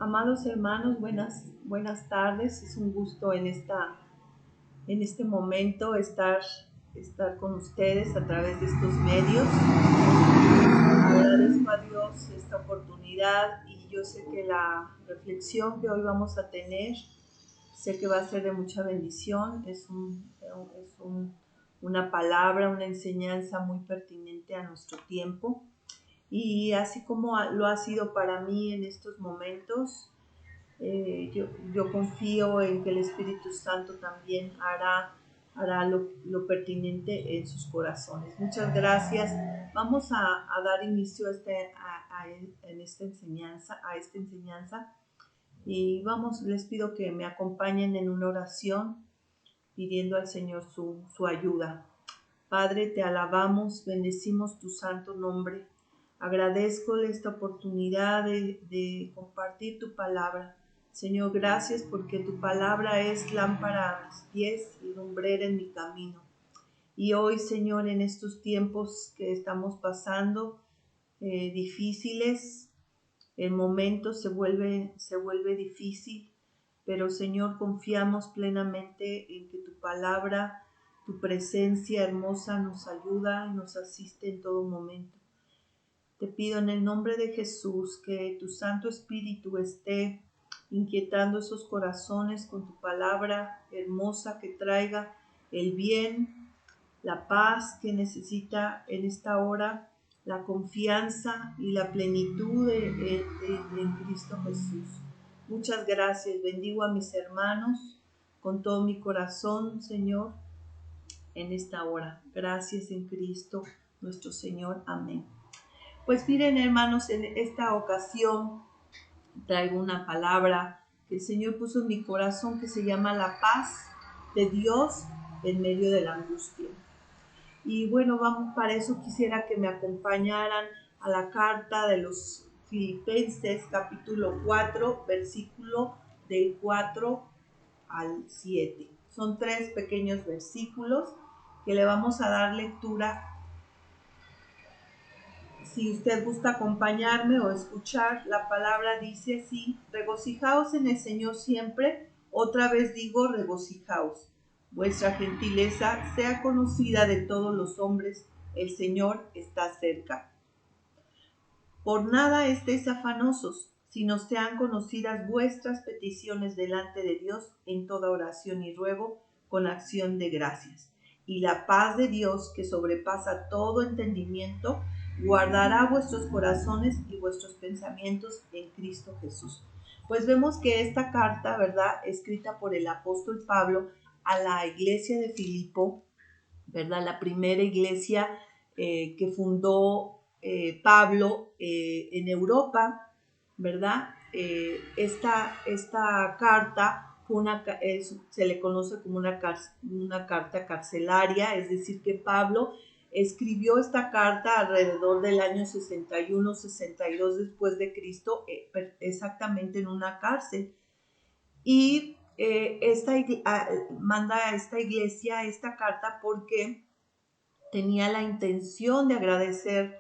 Amados hermanos, buenas tardes. Es un gusto en este momento estar con ustedes a través de estos medios. Agradezco a Dios esta oportunidad y yo sé que la reflexión que hoy vamos a tener, sé que va a ser de mucha bendición. Una palabra, una enseñanza muy pertinente a nuestro tiempo. Y así como lo ha sido para mí en estos momentos, yo confío en que el Espíritu Santo también hará lo pertinente en sus corazones. Muchas gracias. Vamos a dar inicio a esta enseñanza y les pido que me acompañen en una oración pidiendo al Señor su ayuda. Padre, te alabamos, bendecimos tu santo nombre. Agradezco esta oportunidad de compartir tu palabra. Señor, gracias porque tu palabra es lámpara a mis pies y lumbrera en mi camino. Y hoy, Señor, en estos tiempos que estamos pasando, difíciles, en momentos se vuelve difícil, pero Señor, confiamos plenamente en que tu palabra, tu presencia hermosa nos ayuda y nos asiste en todo momento. Te pido en el nombre de Jesús que tu Santo Espíritu esté inquietando esos corazones con tu palabra hermosa que traiga el bien, la paz que necesita en esta hora, la confianza y la plenitud en Cristo Jesús. Muchas gracias. Bendigo a mis hermanos con todo mi corazón, Señor, en esta hora. Gracias en Cristo nuestro Señor. Amén. Pues miren, hermanos, en esta ocasión traigo una palabra que el Señor puso en mi corazón que se llama la paz de Dios en medio de la angustia. Y bueno, para eso quisiera que me acompañaran a la carta de los Filipenses, capítulo 4, versículo del 4 al 7. Son 3 pequeños versículos que le vamos a dar lectura. Si usted gusta acompañarme o escuchar, la palabra dice así: regocijaos en el Señor siempre. Otra vez digo, regocijaos. Vuestra gentileza sea conocida de todos los hombres. El Señor está cerca. Por nada estéis afanosos, sino sean conocidas vuestras peticiones delante de Dios en toda oración y ruego con acción de gracias. Y la paz de Dios, que sobrepasa todo entendimiento, guardará vuestros corazones y vuestros pensamientos en Cristo Jesús. Pues vemos que esta carta, ¿verdad?, escrita por el apóstol Pablo a la iglesia de Filipo, ¿verdad?, la primera iglesia que fundó Pablo en Europa, ¿verdad? Esta carta se le conoce como una carta carcelaria, es decir, que Pablo escribió esta carta alrededor del año 61-62 después de Cristo, exactamente en una cárcel. Y manda a esta iglesia esta carta porque tenía la intención de agradecer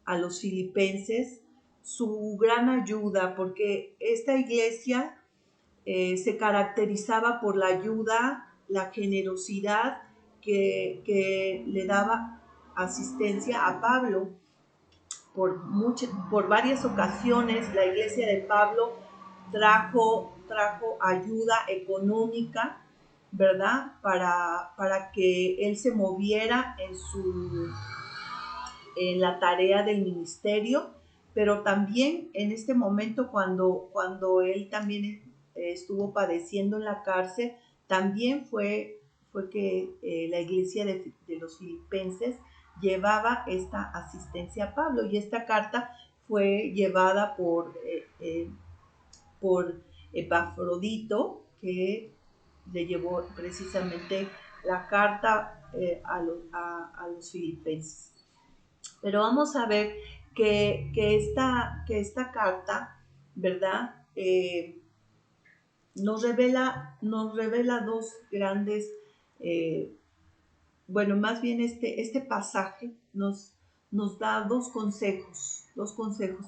a los filipenses su gran ayuda, porque esta iglesia se caracterizaba por la ayuda, la generosidad que le daba asistencia a Pablo. Por varias ocasiones la iglesia de Pablo trajo ayuda económica, ¿verdad?, para que él se moviera en la tarea del ministerio, pero también en este momento cuando él también estuvo padeciendo en la cárcel, también fue que la iglesia de los filipenses llevaba esta asistencia a Pablo, y esta carta fue llevada por Epafrodito, que le llevó precisamente la carta a los filipenses. Pero vamos a ver que esta carta, ¿verdad?, nos revela dos grandes, más bien este pasaje nos nos da dos consejos.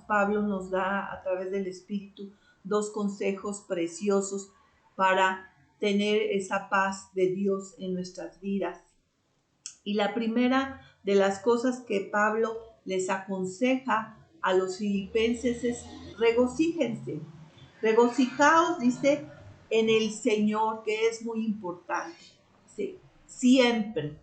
Pablo nos da a través del Espíritu dos consejos preciosos para tener esa paz de Dios en nuestras vidas. Y la primera de las cosas que Pablo les aconseja a los filipenses es regocíjense. Regocijaos, dice, en el Señor, que es muy importante. Sí, siempre.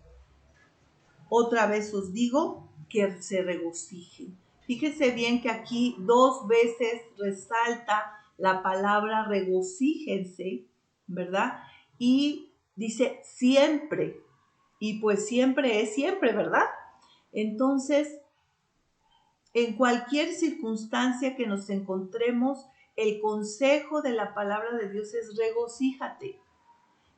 Otra vez os digo que se regocijen. Fíjense bien que aquí 2 veces resalta la palabra regocíjense, ¿verdad? Y dice siempre. Y pues siempre es siempre, ¿verdad? Entonces, en cualquier circunstancia que nos encontremos, el consejo de la palabra de Dios es regocíjate.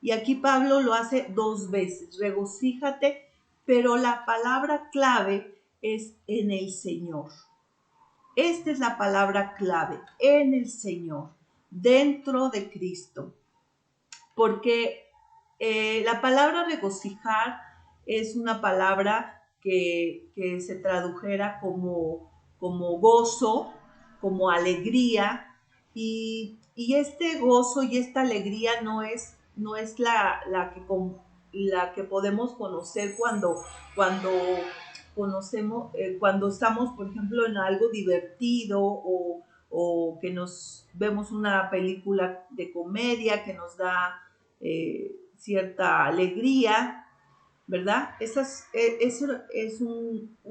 Y aquí Pablo lo hace 2 veces, regocíjate, pero la palabra clave es en el Señor. Esta es la palabra clave, en el Señor, dentro de Cristo. Porque la palabra regocijar es una palabra que se tradujera como gozo, como alegría, y este gozo y esta alegría no es la que podemos conocer cuando conocemos, cuando estamos, por ejemplo, en algo divertido o que nos vemos una película de comedia que nos da cierta alegría, ¿verdad? Eso es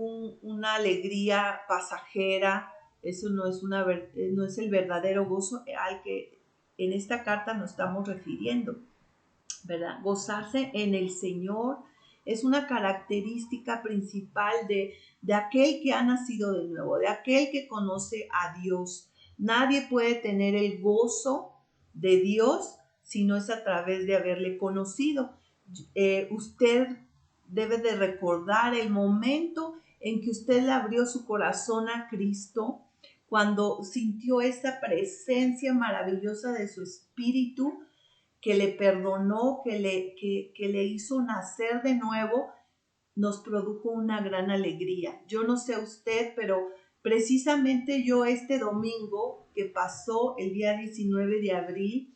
una alegría pasajera, eso no es el verdadero gozo al que en esta carta nos estamos refiriendo, ¿verdad? Gozarse en el Señor es una característica principal de aquel que ha nacido de nuevo, de aquel que conoce a Dios. Nadie puede tener el gozo de Dios si no es a través de haberle conocido. Usted debe de recordar el momento en que usted le abrió su corazón a Cristo, cuando sintió esa presencia maravillosa de su Espíritu, que le perdonó, que le hizo nacer de nuevo, nos produjo una gran alegría. Yo no sé usted, pero precisamente yo este domingo que pasó, el día 19 de abril,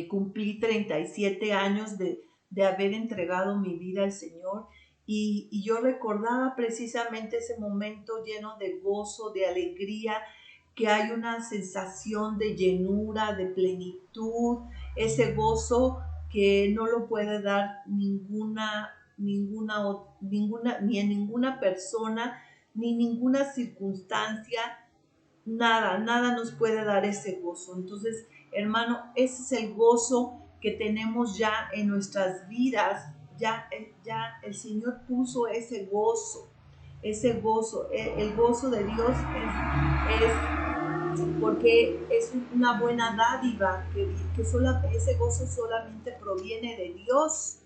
cumplí 37 años de haber entregado mi vida al Señor, y yo recordaba precisamente ese momento lleno de gozo, de alegría, que hay una sensación de llenura, de plenitud, ese gozo que no lo puede dar ninguna, ni en ninguna persona, ni ninguna circunstancia, nada nos puede dar ese gozo. Entonces, hermano, ese es el gozo que tenemos ya en nuestras vidas. Ya el Señor puso ese gozo, el gozo de Dios es porque es una buena dádiva, que ese gozo solamente proviene de Dios.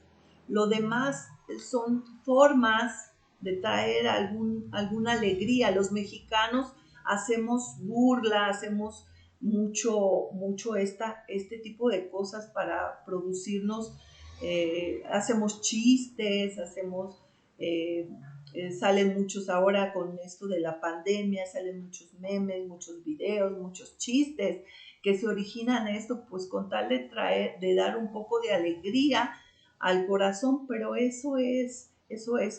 Lo demás son formas de traer alguna alegría. Los mexicanos hacemos burla, hacemos mucho este tipo de cosas para producirnos, hacemos chistes, salen muchos ahora con esto de la pandemia, salen muchos memes, muchos videos, muchos chistes que se originan esto, pues con tal de dar un poco de alegría al corazón, pero eso es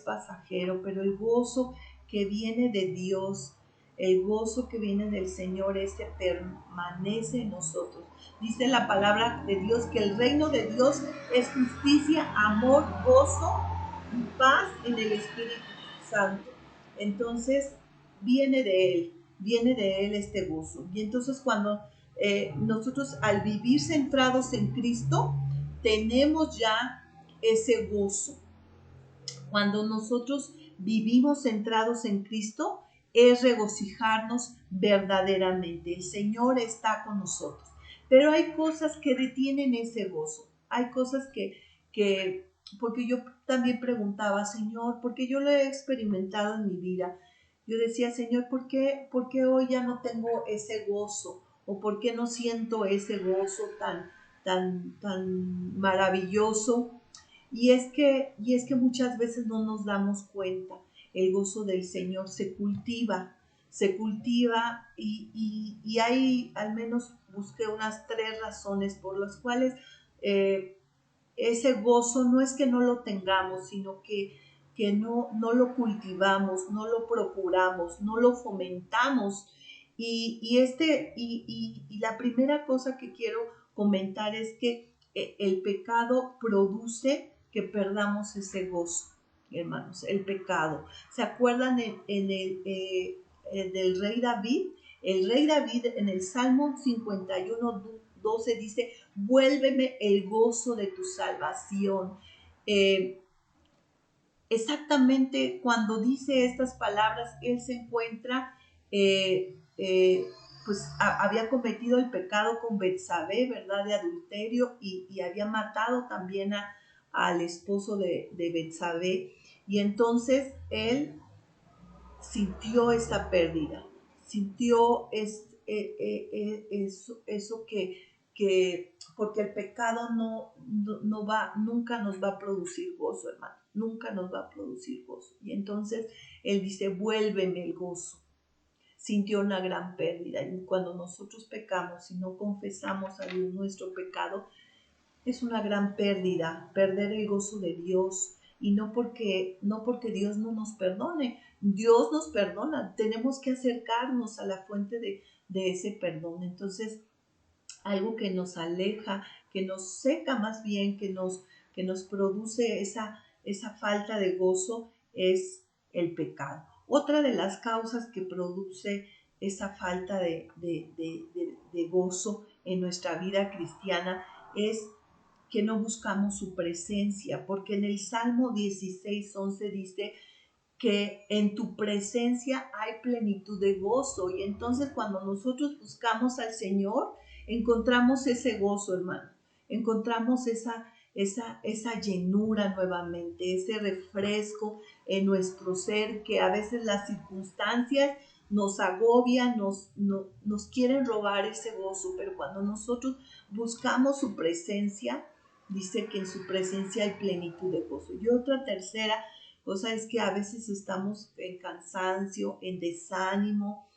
pasajero. Pero el gozo que viene de Dios, el gozo que viene del Señor, este permanece en nosotros. Dice la palabra de Dios que el reino de Dios es justicia, amor, gozo y paz en el Espíritu Santo. Entonces viene de Él este gozo. Y entonces cuando nosotros, al vivir centrados en Cristo, tenemos ya ese gozo. Cuando nosotros vivimos centrados en Cristo, es regocijarnos verdaderamente. El Señor está con nosotros. Pero hay cosas que detienen ese gozo. Hay cosas que porque yo también preguntaba, Señor, porque yo lo he experimentado en mi vida. Yo decía, Señor, ¿por qué hoy ya no tengo ese gozo? ¿O por qué no siento ese gozo tan maravilloso? Y es que muchas veces no nos damos cuenta. el gozo del Señor se cultiva y hay, al menos busqué unas 3 razones por las cuales ese gozo no es que no lo tengamos, sino que no lo cultivamos, no lo procuramos, no lo fomentamos. Y la primera cosa que quiero comentar es que el pecado produce que perdamos ese gozo, hermanos, el pecado. ¿Se acuerdan del rey David? El rey David en el Salmo 51:12 dice: vuélveme el gozo de tu salvación. Exactamente cuando dice estas palabras, él se encuentra, pues había cometido el pecado con Betsabé, ¿verdad? De adulterio, y había matado también al esposo de Betsabé. Y entonces él sintió esa pérdida, sintió eso que porque el pecado nunca nos va a producir gozo, hermano, nunca nos va a producir gozo. Y entonces él dice: vuélveme el gozo. Sintió una gran pérdida. Y cuando nosotros pecamos y no confesamos a Dios nuestro pecado, es una gran pérdida, perder el gozo de Dios. Y no porque Dios no nos perdone, Dios nos perdona, tenemos que acercarnos a la fuente de ese perdón. Entonces, algo que nos aleja, que nos seca más bien, que nos produce esa falta de gozo, es el pecado. Otra de las causas que produce esa falta de gozo en nuestra vida cristiana es que no buscamos su presencia, porque en el Salmo 16:11 dice que en tu presencia hay plenitud de gozo. Y entonces cuando nosotros buscamos al Señor, encontramos ese gozo, hermano. Encontramos esa llenura nuevamente, ese refresco en nuestro ser, que a veces las circunstancias nos agobian, nos quieren robar ese gozo, pero cuando nosotros buscamos su presencia, dice que en su presencia hay plenitud de gozo. Y otra tercera cosa es que a veces estamos en cansancio, en desánimo,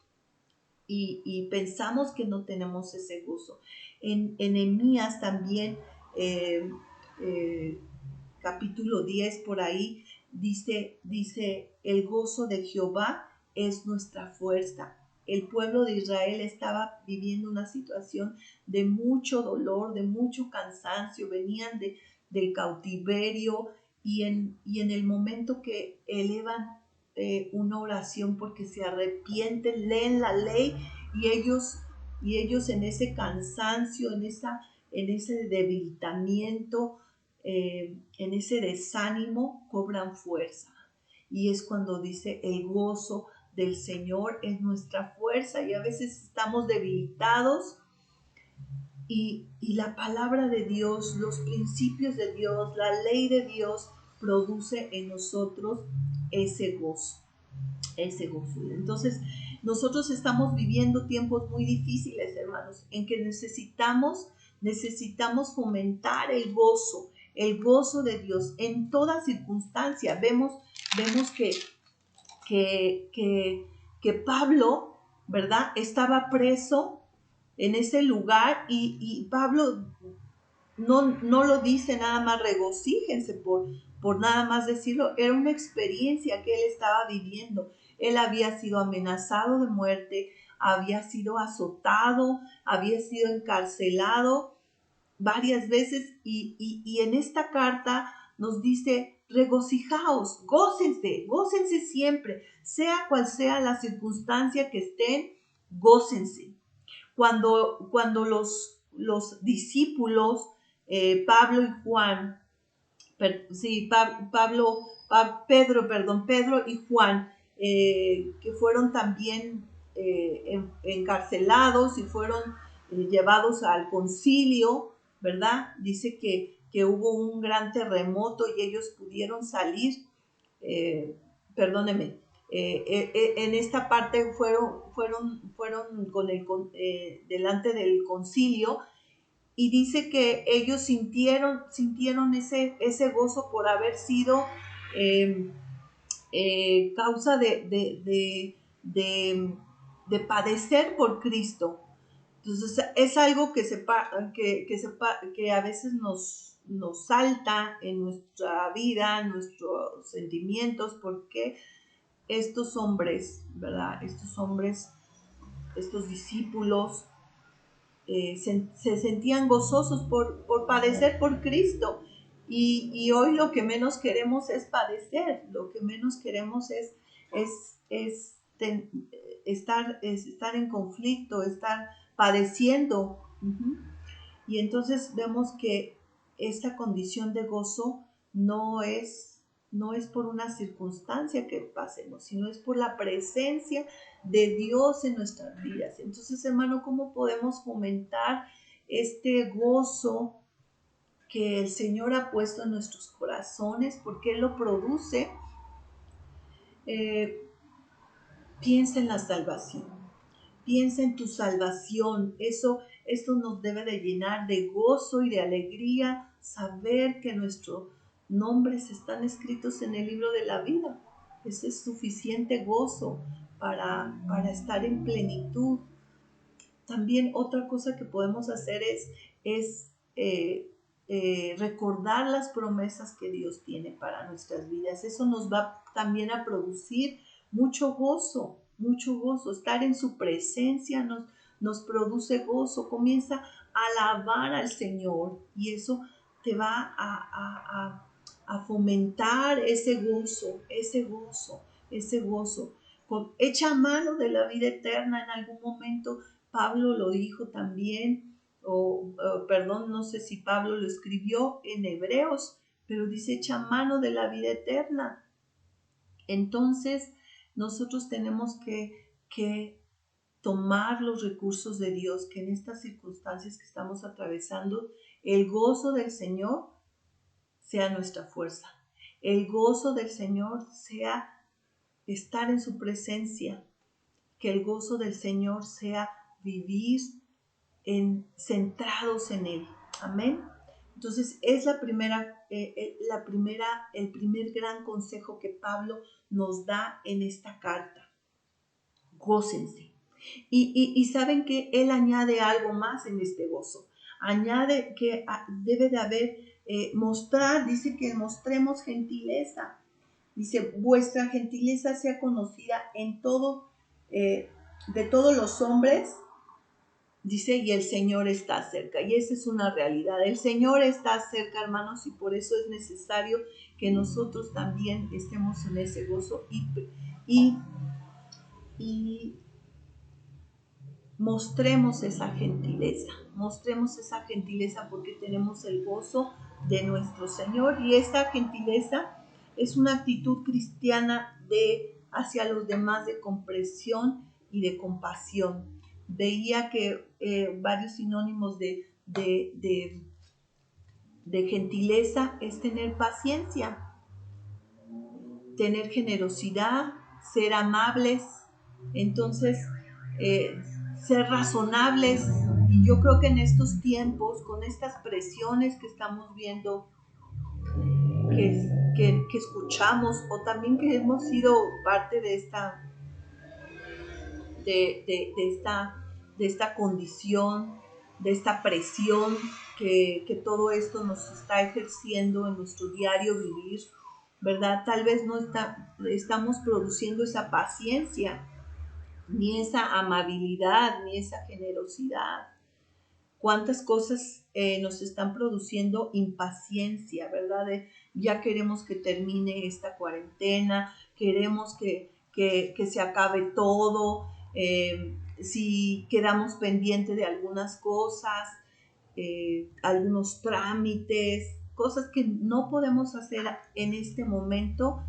y pensamos que no tenemos ese gozo. En Nehemías también, capítulo 10 por ahí, dice, el gozo de Jehová es nuestra fuerza. El pueblo de Israel estaba viviendo una situación de mucho dolor, de mucho cansancio, venían del cautiverio, y en el momento que elevan una oración porque se arrepienten, leen la ley, y ellos en ese cansancio, en ese debilitamiento, en ese desánimo, cobran fuerza. Y es cuando dice: el gozo del Señor es nuestra fuerza. Y a veces estamos debilitados, y la palabra de Dios, los principios de Dios, la ley de Dios produce en nosotros ese gozo. Entonces, nosotros estamos viviendo tiempos muy difíciles, hermanos, en que necesitamos fomentar el gozo de Dios en toda circunstancia. Vemos que Pablo, ¿verdad?, estaba preso en ese lugar, y Pablo no lo dice nada más regocíjense por nada más decirlo. Era una experiencia que él estaba viviendo. Él había sido amenazado de muerte, había sido azotado, había sido encarcelado varias veces, y en esta carta nos dice: regocijaos, gócense siempre, sea cual sea la circunstancia que estén, gócense. Cuando los discípulos, Pablo y Juan, Pedro y Juan, que fueron también encarcelados y fueron llevados al concilio, ¿verdad? Dice que hubo un gran terremoto y ellos pudieron salir, perdóneme, en esta parte fueron delante del concilio, y dice que ellos sintieron ese gozo por haber sido causa de padecer por Cristo. Entonces es algo que a veces nos salta en nuestra vida, en nuestros sentimientos, porque estos hombres, ¿verdad? Estos hombres, estos discípulos, se sentían gozosos por padecer por Cristo. Y hoy lo que menos queremos es padecer, lo que menos queremos es estar en conflicto, estar padeciendo. Y entonces vemos que esta condición de gozo no es por una circunstancia que pasemos, sino es por la presencia de Dios en nuestras vidas. Entonces, hermano, ¿cómo podemos fomentar este gozo que el Señor ha puesto en nuestros corazones? Porque Él lo produce. Piensa en la salvación. Piensa en tu salvación. Esto nos debe de llenar de gozo y de alegría, saber que nuestros nombres están escritos en el libro de la vida. Ese es suficiente gozo para estar en plenitud. También otra cosa que podemos hacer es recordar las promesas que Dios tiene para nuestras vidas. Eso nos va también a producir mucho gozo, mucho gozo. Estar en su presencia nos produce gozo. Comienza a alabar al Señor y eso te va a fomentar ese gozo, ese gozo, ese gozo. Echa mano de la vida eterna. En algún momento Pablo lo dijo también, perdón, no sé si Pablo lo escribió en Hebreos, pero dice echa mano de la vida eterna. Entonces, nosotros tenemos que tomar los recursos de Dios, que en estas circunstancias que estamos atravesando, el gozo del Señor sea nuestra fuerza. El gozo del Señor sea estar en su presencia. Que el gozo del Señor sea vivir centrados en Él. Amén. Entonces es el primer gran consejo que Pablo nos da en esta carta. Gócense. Y saben que él añade algo más en este gozo. Añade que debe de haber, dice que mostremos gentileza. Dice, vuestra gentileza sea conocida en todo, de todos los hombres. Dice, y el Señor está cerca. Y esa es una realidad. El Señor está cerca, hermanos, y por eso es necesario que nosotros también estemos en ese gozo y mostremos esa gentileza. Mostremos esa gentileza porque tenemos el gozo de nuestro Señor. Y esta gentileza es una actitud cristiana hacia los demás de comprensión y de compasión. Veía que varios sinónimos de gentileza es tener paciencia, tener generosidad, ser amables, entonces ser razonables. Y yo creo que en estos tiempos, con estas presiones que estamos viendo, que escuchamos, o también que hemos sido parte de esta condición, de esta presión que todo esto nos está ejerciendo en nuestro diario vivir, ¿verdad? Tal vez no estamos produciendo esa paciencia, ni esa amabilidad, ni esa generosidad. Cuántas cosas nos están produciendo impaciencia, ¿verdad? Ya queremos que termine esta cuarentena, queremos que se acabe todo, si quedamos pendientes de algunas cosas, algunos trámites, cosas que no podemos hacer en este momento,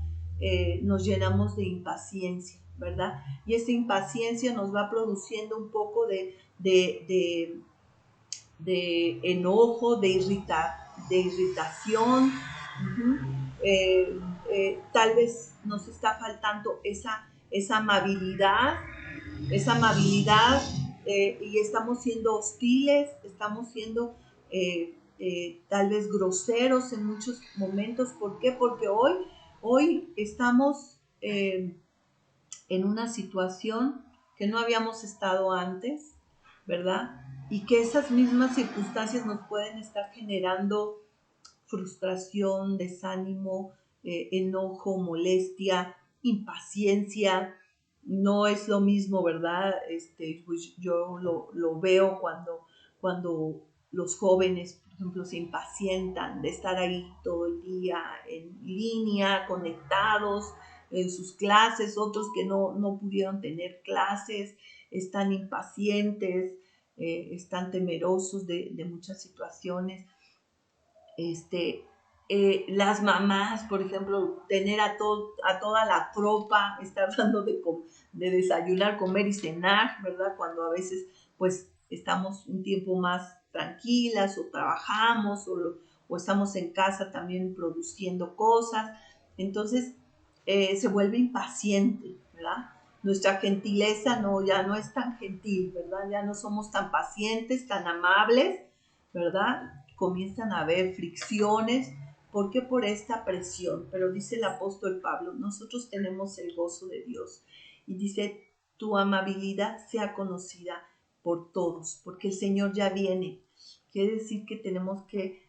nos llenamos de impaciencia, ¿verdad? Y esta impaciencia nos va produciendo un poco de enojo, de irritación. Tal vez nos está faltando esa amabilidad, y estamos siendo hostiles, estamos siendo tal vez groseros en muchos momentos. ¿Por qué? Porque hoy estamos en una situación que no habíamos estado antes, ¿verdad? Y que esas mismas circunstancias nos pueden estar generando frustración, desánimo, enojo, molestia, impaciencia. No es lo mismo, ¿verdad? Pues yo lo veo cuando los jóvenes, por ejemplo, se impacientan de estar ahí todo el día en línea, conectados en sus clases, otros que no pudieron tener clases, están impacientes, están temerosos de muchas situaciones. Las mamás, por ejemplo, tener a toda la tropa, estar dando de desayunar, comer y cenar, ¿verdad? Cuando a veces pues estamos un tiempo más tranquilas o trabajamos o estamos en casa también produciendo cosas. Entonces se vuelve impaciente, ¿verdad? Nuestra gentileza ya no es tan gentil, ¿verdad? Ya no somos tan pacientes, tan amables, ¿verdad? Comienzan a haber fricciones. ¿Por qué? Por esta presión. Pero dice el apóstol Pablo, nosotros tenemos el gozo de Dios. Y dice, tu amabilidad sea conocida por todos, porque el Señor ya viene. Quiere decir que tenemos que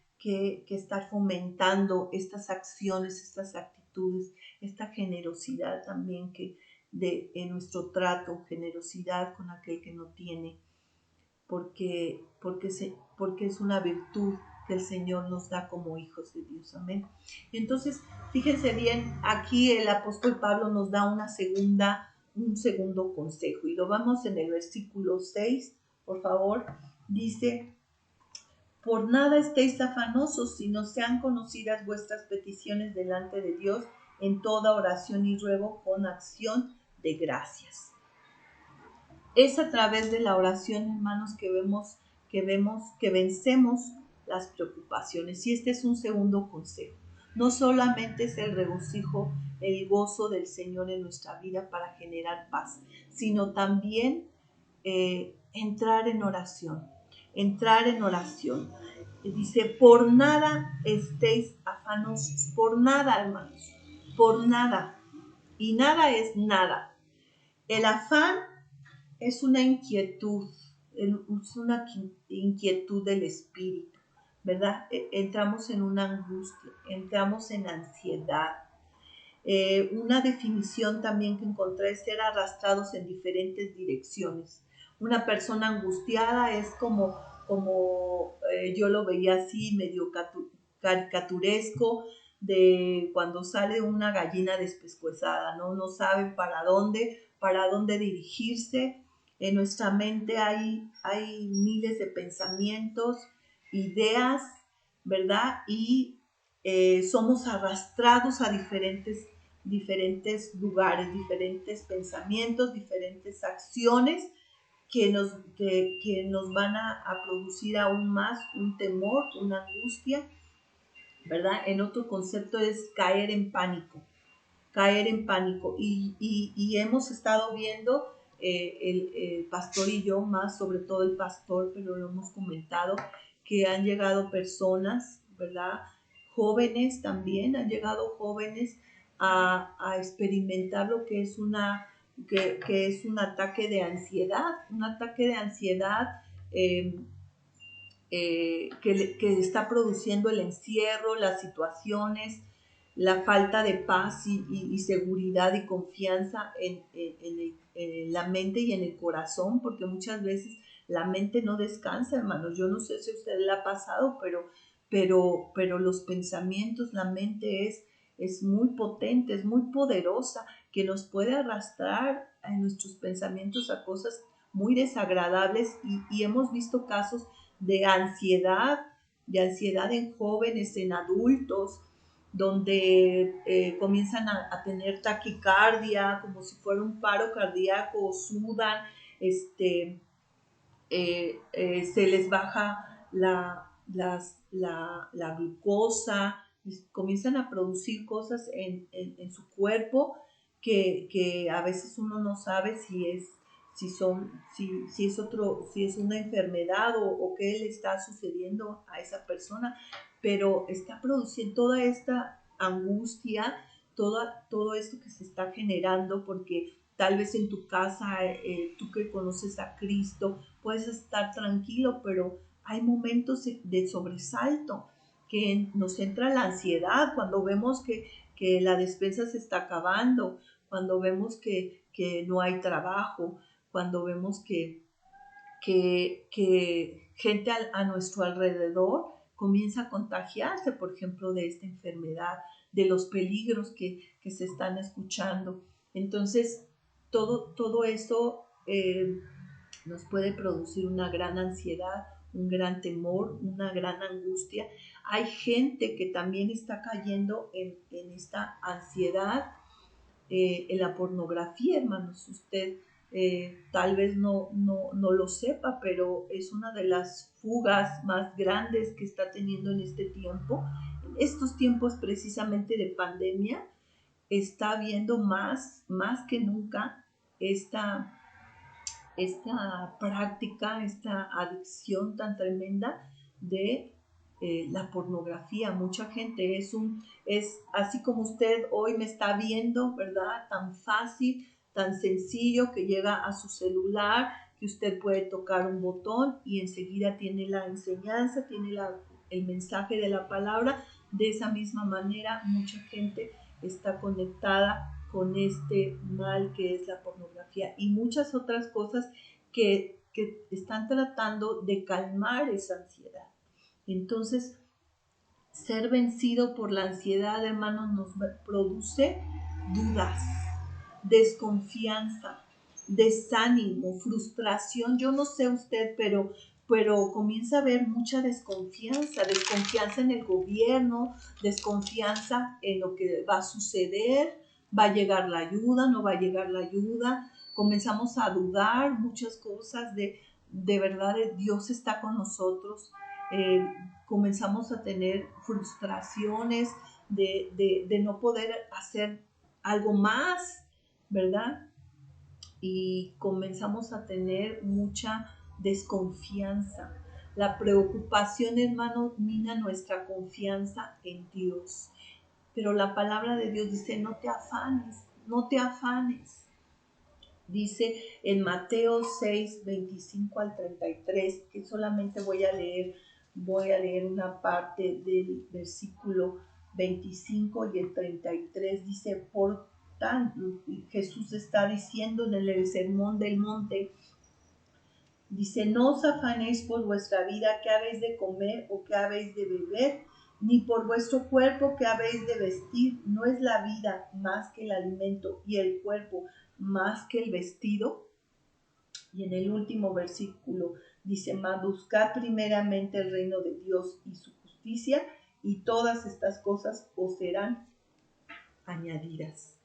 estar fomentando estas acciones, estas actitudes, esta generosidad también en nuestro trato, generosidad con aquel que no tiene, porque es una virtud que el Señor nos da como hijos de Dios. Amén. Entonces, fíjense bien, aquí el apóstol Pablo nos da un segundo consejo, y lo vamos en el versículo 6, por favor. Dice, por nada estéis afanosos, sino sean conocidas vuestras peticiones delante de Dios en toda oración y ruego con acción de gracias. Es a través de la oración, hermanos, que vencemos las preocupaciones. Y este es un segundo consejo. No solamente es el regocijo, el gozo del Señor en nuestra vida para generar paz, sino también entrar en oración. Entrar en oración. Dice, por nada estéis afanosos. Por nada, hermanos. Por nada. Y nada es nada. El afán es una inquietud, del espíritu, ¿verdad? Entramos en una angustia, entramos en ansiedad. Una definición también que encontré es ser arrastrados en diferentes direcciones. Una persona angustiada es como yo lo veía así, medio caricaturesco, de cuando sale una gallina despescuezada, ¿no? No saben para dónde dirigirse. En nuestra mente hay miles de pensamientos, ideas, ¿verdad? Y somos arrastrados a diferentes lugares, diferentes pensamientos, diferentes acciones que nos van a producir aún más un temor, una angustia, ¿verdad? En otro concepto es caer en pánico. Y hemos estado viendo, el pastor y yo, más sobre todo el pastor, pero lo hemos comentado, que han llegado personas, ¿verdad? Jóvenes también, han llegado jóvenes a experimentar lo que es que es un ataque de ansiedad, eh, que está produciendo el encierro, las situaciones, la falta de paz y seguridad y confianza en la mente y en el corazón, porque muchas veces la mente no descansa, hermanos. Yo no sé si a usted le ha pasado, pero los pensamientos, la mente es muy potente, es muy poderosa, que nos puede arrastrar en nuestros pensamientos a cosas muy desagradables, y hemos visto casos de ansiedad en jóvenes, en adultos, donde comienzan a tener taquicardia, como si fuera un paro cardíaco, sudan, se les baja la glucosa, comienzan a producir cosas en su cuerpo que a veces uno no sabe si es una enfermedad o qué le está sucediendo a esa persona, pero está produciendo toda esta angustia, todo esto que se está generando, porque tal vez en tu casa, tú que conoces a Cristo, puedes estar tranquilo, pero hay momentos de sobresalto que nos entra la ansiedad cuando vemos que la despensa se está acabando, cuando vemos que no hay trabajo, cuando vemos que gente a nuestro alrededor comienza a contagiarse, por ejemplo, de esta enfermedad, de los peligros que se están escuchando. Entonces, todo eso nos puede producir una gran ansiedad, un gran temor, una gran angustia. Hay gente que también está cayendo en esta ansiedad, en la pornografía, hermanos. Usted tal vez no lo sepa, pero es una de las fugas más grandes que está teniendo en este tiempo. En estos tiempos precisamente de pandemia, está habiendo más que nunca esta práctica, esta adicción tan tremenda de la pornografía. Mucha gente es así como usted hoy me está viendo, ¿verdad? Tan fácil, tan sencillo, que llega a su celular, que usted puede tocar un botón y enseguida tiene la enseñanza, tiene el mensaje de la palabra. De esa misma manera, mucha gente está conectada con este mal que es la pornografía y muchas otras cosas que están tratando de calmar esa ansiedad. Entonces, ser vencido por la ansiedad, hermanos, nos produce dudas, desconfianza, desánimo, frustración. Yo no sé usted, pero comienza a haber mucha desconfianza en el gobierno, desconfianza en lo que va a suceder, va a llegar la ayuda, no va a llegar la ayuda. Comenzamos a dudar muchas cosas de verdad, Dios está con nosotros. Comenzamos a tener frustraciones de no poder hacer algo más, ¿verdad? Y comenzamos a tener mucha desconfianza. La preocupación, hermano, mina nuestra confianza en Dios. Pero la palabra de Dios dice, no te afanes, no te afanes. Dice en Mateo 6, 25 al 33, que solamente voy a leer una parte del versículo 25 y el 33. Dice, por tanto, Jesús está diciendo en el sermón del monte, dice, no os afanéis por vuestra vida, qué habéis de comer o qué habéis de beber, ni por vuestro cuerpo que habéis de vestir. ¿No es la vida más que el alimento y el cuerpo más que el vestido? Y en el último versículo dice, mas buscad primeramente el reino de Dios y su justicia, y todas estas cosas os serán añadidas.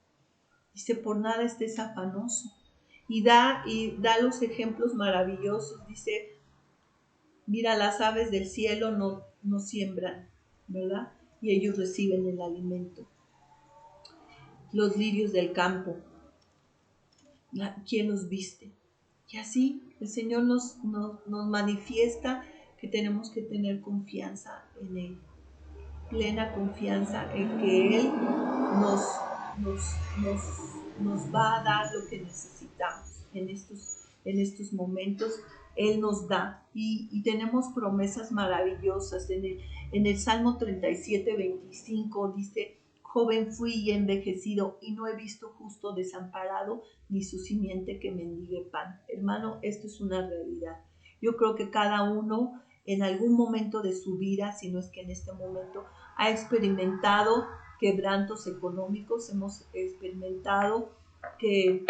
Dice, por nada estés afanoso. Y da los ejemplos maravillosos. Dice, mira, las aves del cielo no siembran, ¿verdad? Y ellos reciben el alimento. Los lirios del campo, ¿quién los viste? Y así el Señor nos manifiesta que tenemos que tener confianza en Él, plena confianza en que Él nos va a dar lo que necesitamos en estos momentos. Él nos da y tenemos promesas maravillosas. En el Salmo 37, 25 dice, joven fui y envejecido y no he visto justo desamparado ni su simiente que mendigue pan. Hermano, esto es una realidad. Yo creo que cada uno en algún momento de su vida, si no es que en este momento, ha experimentado quebrantos económicos, hemos experimentado que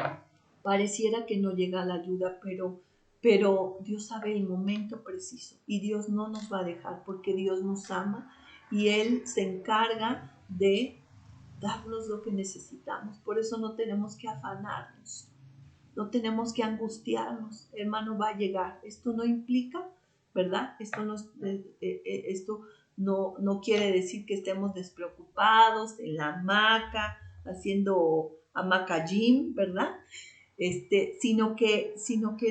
pareciera que no llega la ayuda, pero Dios sabe el momento preciso y Dios no nos va a dejar porque Dios nos ama y Él se encarga de darnos lo que necesitamos. Por eso no tenemos que afanarnos, no tenemos que angustiarnos. Hermano, va a llegar. Esto no implica, ¿verdad? Esto no quiere decir que estemos despreocupados en la hamaca, haciendo hamaca gym, ¿verdad? Sino que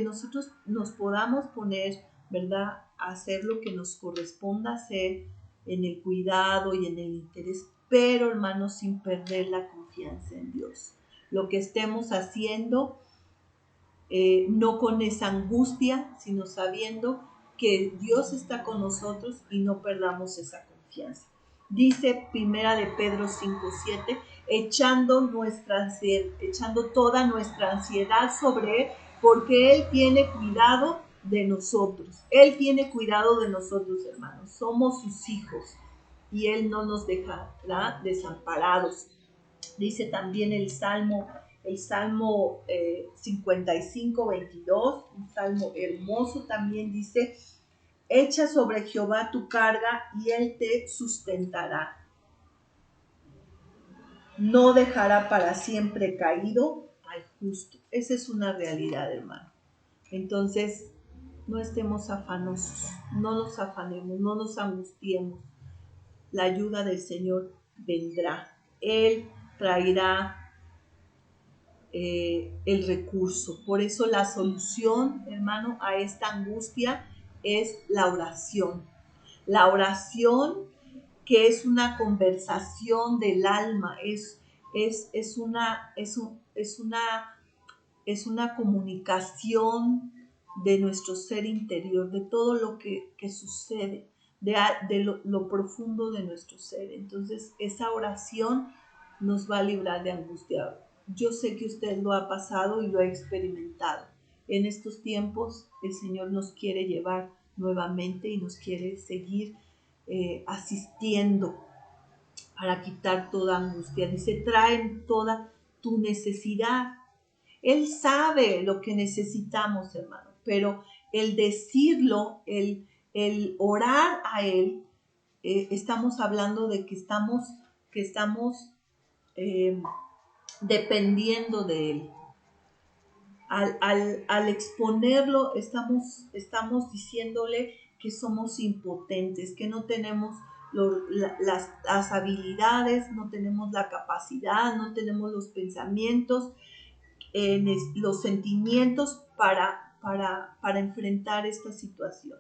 nosotros nos podamos poner, ¿verdad?, a hacer lo que nos corresponda hacer en el cuidado y en el interés, pero hermanos, sin perder la confianza confianza en Dios. Lo que estemos haciendo, no con esa angustia, sino sabiendo que Dios está con nosotros y no perdamos esa confianza. Dice Primera de Pedro 5:7, echando toda nuestra ansiedad sobre Él, porque Él tiene cuidado de nosotros. Él tiene cuidado de nosotros, hermanos. Somos sus hijos y Él no nos dejará desamparados. Dice también el Salmo 55:22, un salmo hermoso también dice: echa sobre Jehová tu carga y Él te sustentará. No dejará para siempre caído al justo. Esa es una realidad, hermano. Entonces, no estemos afanosos, no nos afanemos, no nos angustiemos. La ayuda del Señor vendrá. Él traerá el recurso. Por eso la solución, hermano, a esta angustia es la oración. La oración, que es una conversación del alma, es una comunicación de nuestro ser interior, de todo lo que sucede, de lo profundo de nuestro ser. Entonces, esa oración nos va a librar de angustia. Yo sé que usted lo ha pasado y lo ha experimentado. En estos tiempos, el Señor nos quiere llevar nuevamente y nos quiere seguir asistiendo para quitar toda angustia. Dice, traen toda tu necesidad. Él sabe lo que necesitamos, hermano, pero el decirlo, el orar a Él, estamos hablando de que estamos dependiendo de Él. Al exponerlo, estamos diciéndole que somos impotentes, que no tenemos las habilidades, no tenemos la capacidad, no tenemos los pensamientos, los sentimientos para enfrentar esta situación.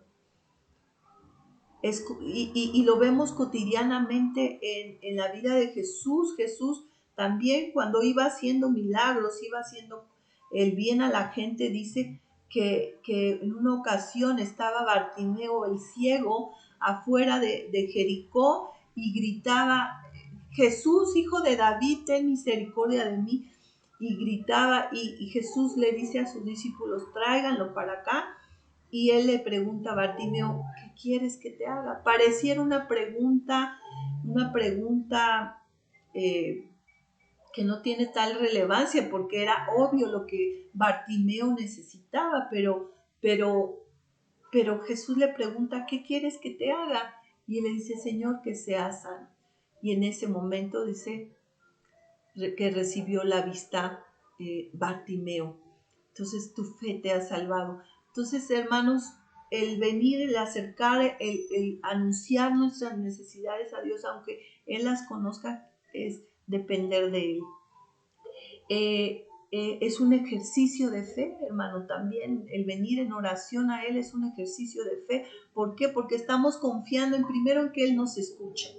Y lo vemos cotidianamente en la vida de Jesús. Jesús también, cuando iba haciendo milagros, iba haciendo el bien a la gente, dice que en una ocasión estaba Bartimeo el ciego afuera de Jericó y gritaba: Jesús, hijo de David, ten misericordia de mí. Y gritaba, y Jesús le dice a sus discípulos: tráiganlo para acá. Y él le pregunta a Bartimeo: ¿qué quieres que te haga? Pareciera una pregunta que no tiene tal relevancia, porque era obvio lo que Bartimeo necesitaba, pero Jesús le pregunta: ¿qué quieres que te haga? Y él le dice: Señor, que sea sano. Y en ese momento dice que recibió la vista Bartimeo. Entonces, tu fe te ha salvado. Entonces, hermanos, el venir, el acercar, el anunciar nuestras necesidades a Dios, aunque Él las conozca, es depender de Él. Es un ejercicio de fe, hermano, también. El venir en oración a Él es un ejercicio de fe. ¿Por qué? Porque estamos confiando primero en que Él nos escucha.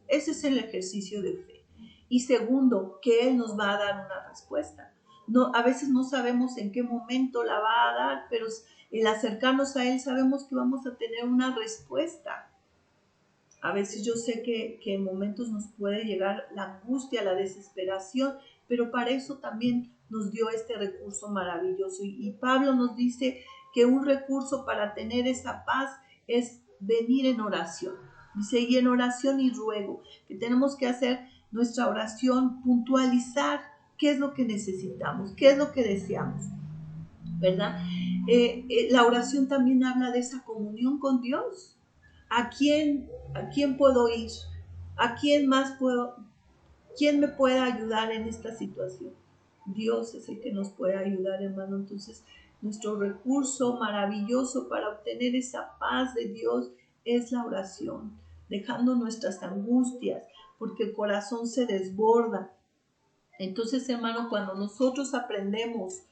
Ese es el ejercicio de fe. Y segundo, que Él nos va a dar una respuesta. No, a veces no sabemos en qué momento la va a dar, pero el acercarnos a Él sabemos que vamos a tener una respuesta. A veces yo sé que en momentos nos puede llegar la angustia, la desesperación, pero para eso también nos dio este recurso maravilloso. Y Pablo nos dice que un recurso para tener esa paz es venir en oración. Dice, y en oración y ruego, que tenemos que hacer nuestra oración, puntualizar qué es lo que necesitamos, qué es lo que deseamos, ¿verdad? La oración también habla de esa comunión con Dios. ¿A quién puedo ir? ¿A quién más quién me puede ayudar en esta situación? Dios es el que nos puede ayudar, hermano. Entonces, nuestro recurso maravilloso para obtener esa paz de Dios es la oración, dejando nuestras angustias, porque el corazón se desborda. Entonces, hermano, cuando nosotros aprendemos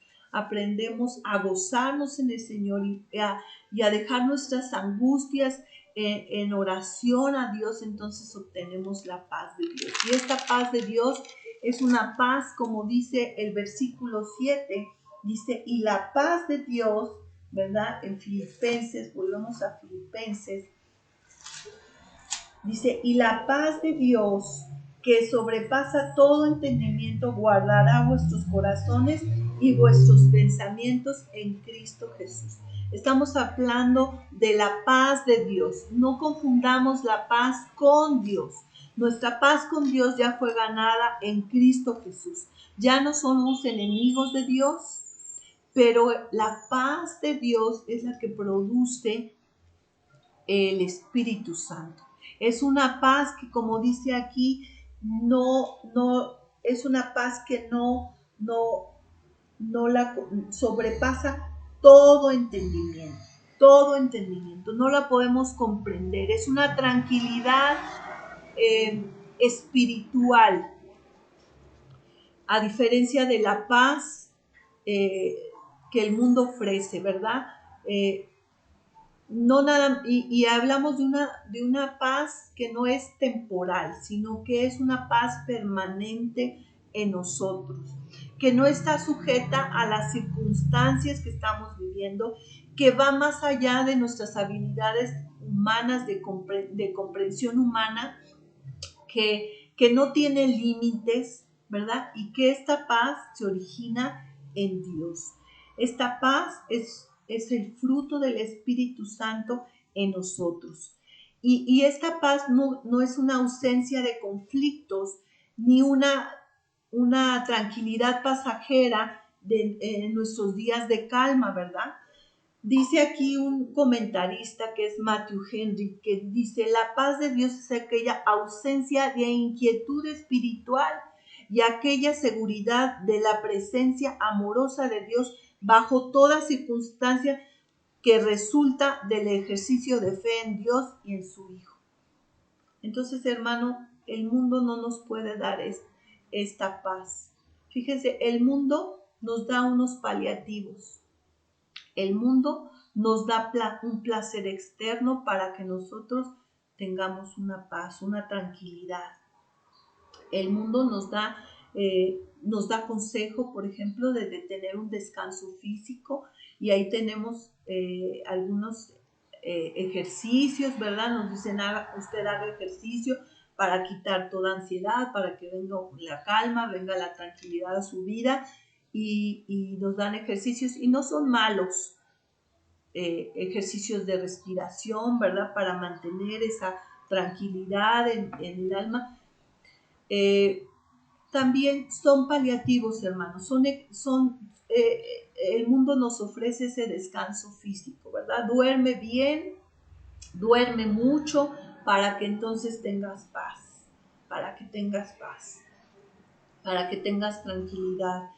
a gozarnos en el Señor y a dejar nuestras angustias en oración a Dios, entonces obtenemos la paz de Dios. Y esta paz de Dios es una paz, como dice el versículo 7, dice, y la paz de Dios, ¿verdad? En Filipenses, volvemos a Filipenses, dice, y la paz de Dios, que sobrepasa todo entendimiento, guardará vuestros corazones y vuestros pensamientos en Cristo Jesús. Estamos hablando de la paz de Dios. No confundamos la paz con Dios. Nuestra paz con Dios ya fue ganada en Cristo Jesús. Ya no somos enemigos de Dios, pero la paz de Dios es la que produce el Espíritu Santo. Es una paz que, como dice aquí, es una paz que no la sobrepasa todo entendimiento, no la podemos comprender. Es una tranquilidad espiritual, a diferencia de la paz que el mundo ofrece, ¿verdad? No nada, y hablamos de una paz que no es temporal, sino que es una paz permanente en nosotros, que no está sujeta a las circunstancias que estamos viviendo, que va más allá de nuestras habilidades humanas, de comprensión humana, que no tiene límites, ¿verdad? Y que esta paz se origina en Dios. Esta paz es el fruto del Espíritu Santo en nosotros. Y esta paz no es una ausencia de conflictos, ni una tranquilidad pasajera en nuestros días de calma, ¿verdad? Dice aquí un comentarista que es Matthew Henry, que dice, la paz de Dios es aquella ausencia de inquietud espiritual y aquella seguridad de la presencia amorosa de Dios bajo toda circunstancia que resulta del ejercicio de fe en Dios y en su Hijo. Entonces, hermano, el mundo no nos puede dar esta paz. Fíjense, el mundo nos da unos paliativos. El mundo nos da un placer externo para que nosotros tengamos una paz, una tranquilidad. El mundo nos da consejo, por ejemplo, de tener un descanso físico, y ahí tenemos algunos ejercicios, ¿verdad? Nos dicen, usted haga ejercicio para quitar toda ansiedad, para que venga la calma, venga la tranquilidad a su vida, y nos dan ejercicios, y no son malos. Ejercicios de respiración, ¿verdad? Para mantener esa tranquilidad en el alma. También son paliativos, hermanos. El mundo nos ofrece ese descanso físico, ¿verdad? Duerme bien, duerme mucho, para que entonces tengas paz, para que tengas tranquilidad.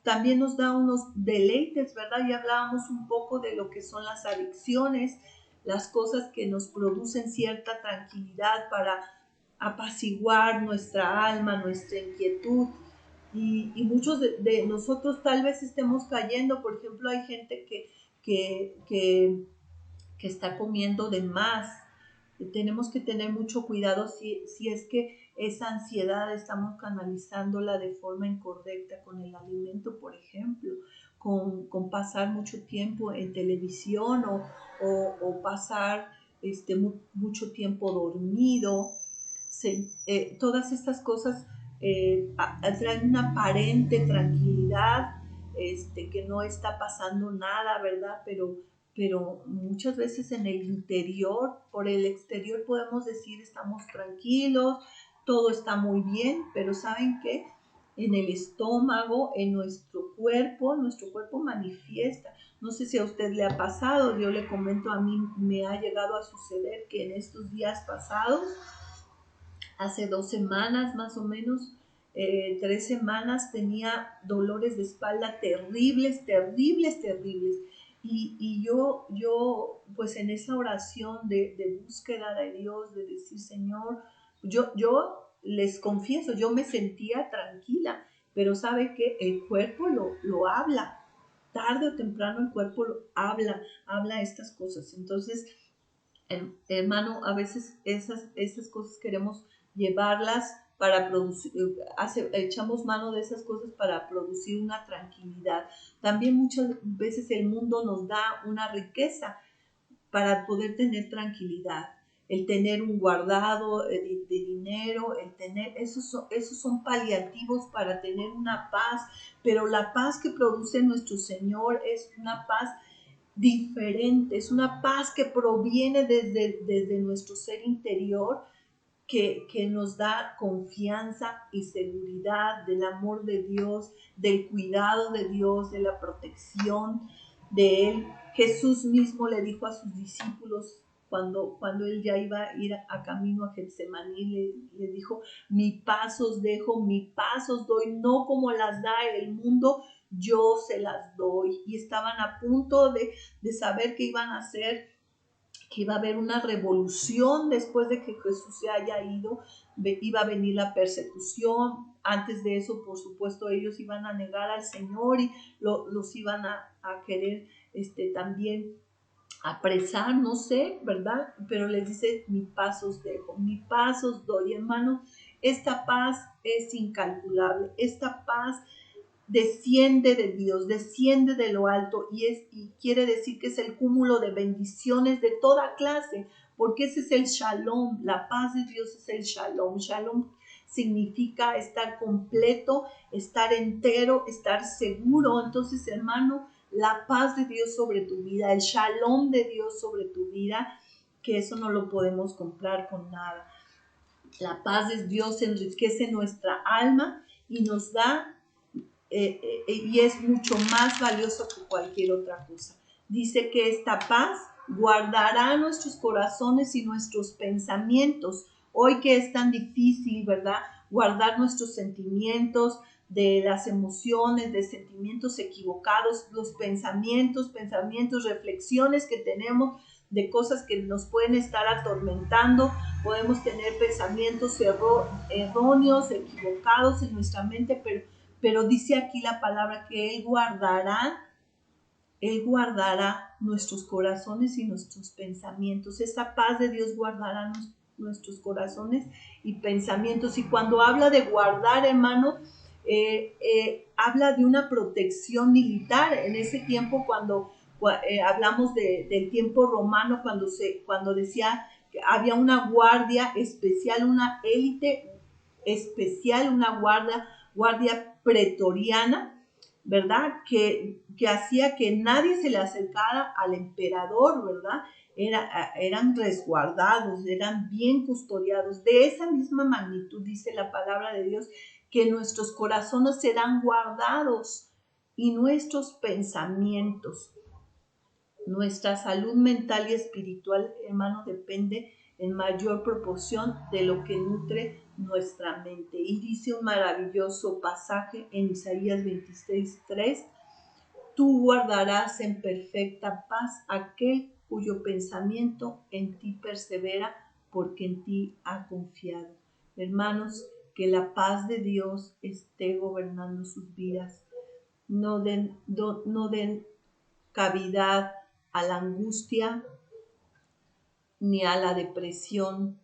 También nos da unos deleites, ¿verdad? Ya hablábamos un poco de lo que son las adicciones, las cosas que nos producen cierta tranquilidad para apaciguar nuestra alma, nuestra inquietud. Y muchos de nosotros tal vez estemos cayendo. Por ejemplo, hay gente que está comiendo de más. Tenemos que tener mucho cuidado si es que esa ansiedad estamos canalizándola de forma incorrecta con el alimento, por ejemplo, con pasar mucho tiempo en televisión o pasar mucho tiempo dormido. Todas estas cosas traen una aparente tranquilidad, que no está pasando nada, ¿verdad? Pero muchas veces en el interior, por el exterior podemos decir estamos tranquilos, todo está muy bien, pero ¿saben qué? En el estómago, en nuestro cuerpo manifiesta. No sé si a usted le ha pasado, yo le comento, a mí me ha llegado a suceder que en estos días pasados, hace 2 semanas más o menos, 3 semanas, tenía dolores de espalda terribles. Y yo, pues en esa oración de búsqueda de Dios, de decir, Señor, yo les confieso, yo me sentía tranquila, pero ¿sabe qué? El cuerpo lo habla. Tarde o temprano el cuerpo habla estas cosas. Entonces, hermano, a veces esas cosas queremos llevarlas para producir, echamos mano de esas cosas para producir una tranquilidad. También muchas veces el mundo nos da una riqueza para poder tener tranquilidad, el tener un guardado de dinero, el tener, esos son paliativos para tener una paz, pero la paz que produce nuestro Señor es una paz diferente, es una paz que proviene desde nuestro ser interior, que nos da confianza y seguridad del amor de Dios, del cuidado de Dios, de la protección de Él. Jesús mismo le dijo a sus discípulos cuando Él ya iba a ir a camino a Getsemaní, le dijo, mi paz os dejo, mi paz os doy, no como las da el mundo, yo se las doy. Y estaban a punto de saber qué iban a hacer, que iba a haber una revolución después de que Jesús se haya ido, iba a venir la persecución. Antes de eso, por supuesto, ellos iban a negar al Señor y los iban a querer también apresar, no sé, ¿verdad? Pero les dice, mi paz os dejo, mi paz os doy, hermano. Esta paz es incalculable, esta paz desciende de Dios, desciende de lo alto y quiere decir que es el cúmulo de bendiciones de toda clase, porque ese es el shalom, la paz de Dios es el shalom. Shalom significa estar completo, estar entero, estar seguro. Entonces, hermano, la paz de Dios sobre tu vida, el shalom de Dios sobre tu vida, que eso no lo podemos comprar con nada. La paz de Dios enriquece nuestra alma y nos da y es mucho más valioso que cualquier otra cosa. Dice que esta paz guardará nuestros corazones y nuestros pensamientos. Hoy que es tan difícil, ¿verdad? Guardar nuestros sentimientos, de las emociones, de sentimientos equivocados, los pensamientos, reflexiones que tenemos de cosas que nos pueden estar atormentando. Podemos tener pensamientos erróneos, equivocados en nuestra mente, pero dice aquí la palabra que Él guardará nuestros corazones y nuestros pensamientos. Esa paz de Dios guardará nuestros corazones y pensamientos. Y cuando habla de guardar, hermano, habla de una protección militar. En ese tiempo, cuando hablamos del tiempo romano, cuando decía que había una guardia especial, una élite especial, una guardia pretoriana, ¿verdad? Que hacía que nadie se le acercara al emperador, ¿verdad? Eran resguardados, eran bien custodiados. De esa misma magnitud dice la palabra de Dios que nuestros corazones serán guardados y nuestros pensamientos. Nuestra salud mental y espiritual, hermano, depende en mayor proporción de lo que nutre nuestra mente. Y dice un maravilloso pasaje en Isaías 26:3, tú guardarás en perfecta paz aquel cuyo pensamiento en ti persevera, porque en ti ha confiado. Hermanos, que la paz de Dios esté gobernando sus vidas. No den cavidad a la angustia ni a la depresión.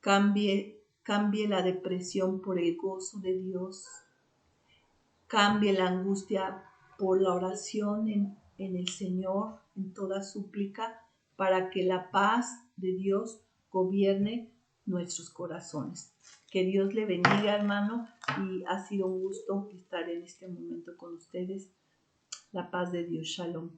Cambie la depresión por el gozo de Dios. Cambie la angustia por la oración en el Señor, en toda súplica, para que la paz de Dios gobierne nuestros corazones. Que Dios le bendiga, hermano, y ha sido un gusto estar en este momento con ustedes. La paz de Dios. Shalom.